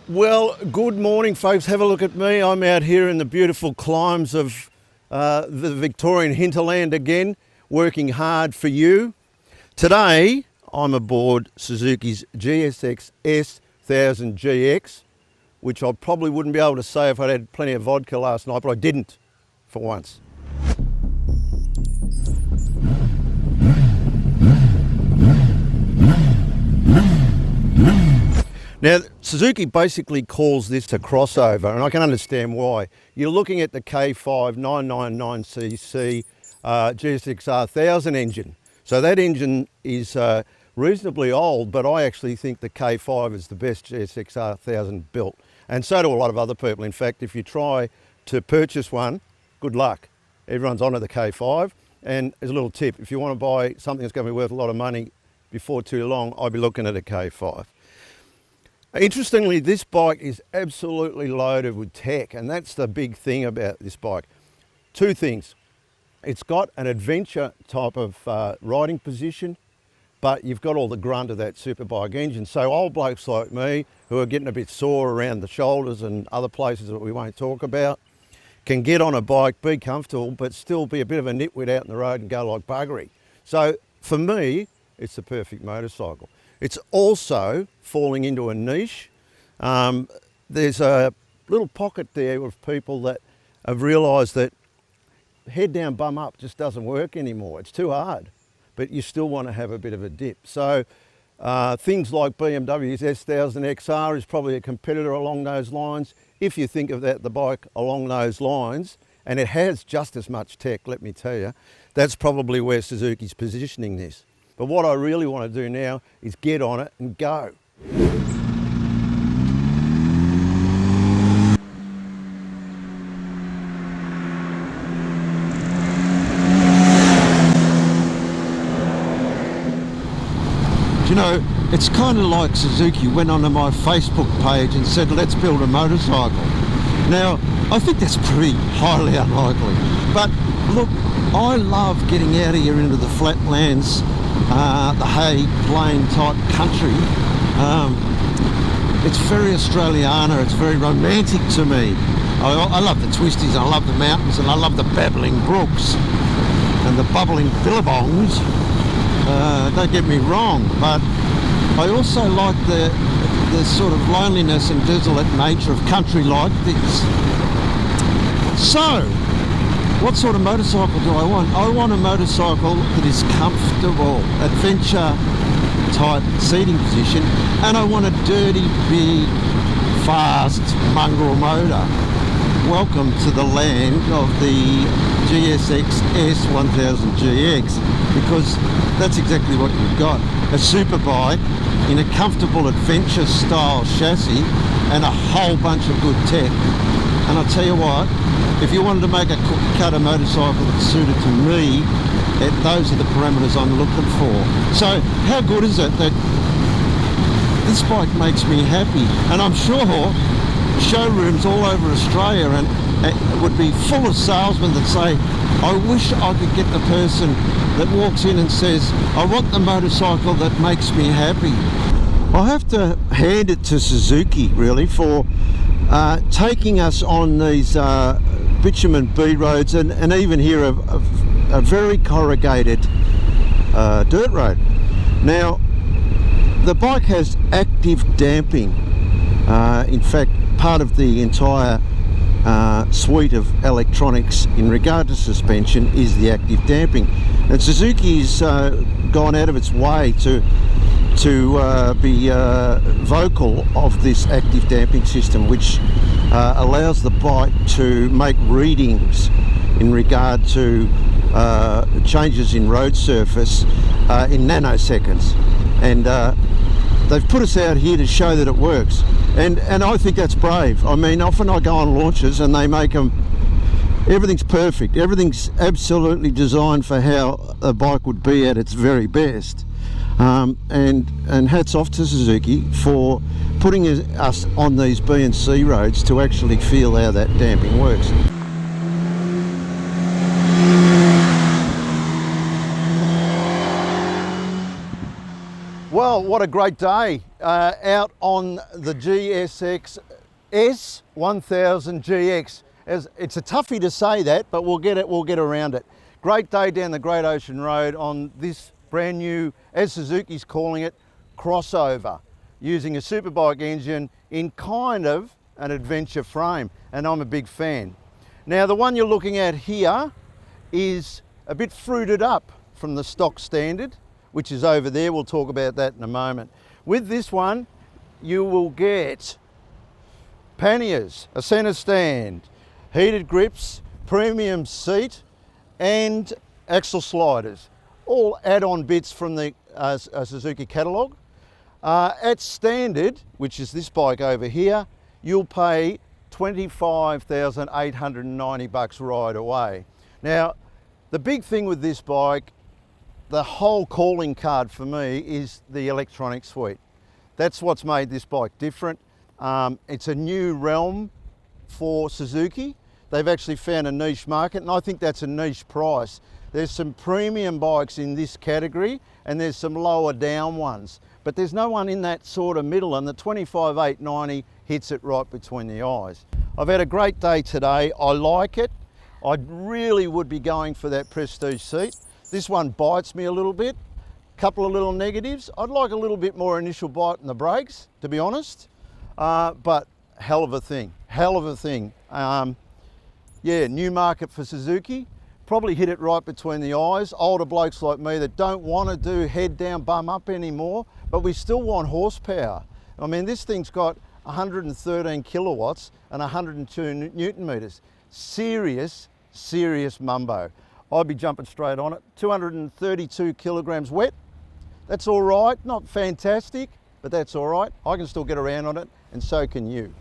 Well, good morning, folks. Have a look at me. I'm out here in the beautiful climes of the Victorian hinterland again, working hard for you. Today, I'm aboard Suzuki's GSX-S1000GX, which I probably wouldn't be able to say if I'd had plenty of vodka last night, but I didn't for once. Now, Suzuki basically calls this a crossover, and I can understand why. You're looking at the K5 999cc GSX-R1000 engine. So that engine is reasonably old, but I actually think the K5 is the best GSX-R1000 built. And so do a lot of other people. In fact, if you try to purchase one, good luck. Everyone's onto the K5. And as a little tip, if you want to buy something that's going to be worth a lot of money before too long, I'd be looking at a K5. Interestingly, this bike is absolutely loaded with tech, and that's the big thing about this bike. Two things. It's got an adventure type of riding position, but you've got all the grunt of that Superbike engine. So old blokes like me, who are getting a bit sore around the shoulders and other places that we won't talk about, can get on a bike, be comfortable, but still be a bit of a nitwit out in the road and go like buggery. So for me, it's the perfect motorcycle. It's also falling into a niche. There's a little pocket there of people that have realised that head down, bum up just doesn't work anymore. It's too hard, but you still want to have a bit of a dip. So things like BMW's S1000XR is probably a competitor along those lines. If you think of that, the bike along those lines, and it has just as much tech, let me tell you, that's probably where Suzuki's positioning this. But what I really want to do now is get on it and go. You know, it's kind of like Suzuki went onto my Facebook page and said, let's build a motorcycle. Now, I think that's pretty highly unlikely. But look, I love getting out of here into the flatlands, the hay plain type country. It's very Australiana, it's very romantic to me. I love the twisties, I love the mountains, and I love the babbling brooks and the bubbling billabongs. Don't get me wrong, but I also like the sort of loneliness and desolate nature of country like this. So, what sort of motorcycle do I want? I want a motorcycle that is comfortable, adventure type seating position, and I want a dirty, big, fast mongrel motor. Welcome to the land of the GSX-S1000GX, because that's exactly what you've got. A superbike in a comfortable adventure style chassis and a whole bunch of good tech. And I'll tell you what, if you wanted to make a cookie cutter motorcycle that suited to me, those are the parameters I'm looking for. So how good is it that this bike makes me happy? And I'm sure showrooms all over Australia and would be full of salesmen that say, I wish I could get the person that walks in and says, I want the motorcycle that makes me happy. I have to hand it to Suzuki really for taking us on these bitumen B roads and even here a very corrugated dirt road. Now, the bike has active damping. In fact, part of the entire suite of electronics in regard to suspension is the active damping. And Suzuki's gone out of its way to be vocal of this active damping system, which allows the bike to make readings in regard to changes in road surface in nanoseconds. And they've put us out here to show that it works. And I think that's brave. I mean, often I go on launches and they make them, everything's perfect. Everything's absolutely designed for how a bike would be at its very best. And hats off to Suzuki for putting us on these B and C roads to actually feel how that damping works. Well, what a great day out on the GSX-S1000GX. It's a toughie to say that, but we'll get around it. Great day down the Great Ocean Road on this brand new, as Suzuki's calling it, crossover, using a Superbike engine in kind of an adventure frame, and I'm a big fan. Now the one you're looking at here is a bit fruited up from the stock standard, which is over there. We'll talk about that in a moment. With this one, you will get panniers, a centre stand, heated grips, premium seat, and axle sliders. All add-on bits from the Suzuki catalogue. At standard, which is this bike over here, you'll pay $25,890 right away. Now, the big thing with this bike, the whole calling card for me is the electronic suite. That's what's made this bike different. It's a new realm for Suzuki. They've actually found a niche market, and I think that's a niche price. There's some premium bikes in this category, and there's some lower down ones, but there's no one in that sort of middle, and the 25,890 hits it right between the eyes. I've had a great day today. I like it. I really would be going for that Prestige seat. This one bites me a little bit. Couple of little negatives. I'd like a little bit more initial bite in the brakes, to be honest. But hell of a thing, hell of a thing. Yeah, new market for Suzuki. Probably hit it right between the eyes. Older blokes like me that don't want to do head down, bum up anymore, but we still want horsepower. I mean, this thing's got 113 kilowatts and 102 Newton meters. Serious mumbo. I'd be jumping straight on it. 232 kilograms wet. That's all right, not fantastic, but that's all right. I can still get around on it, and so can you.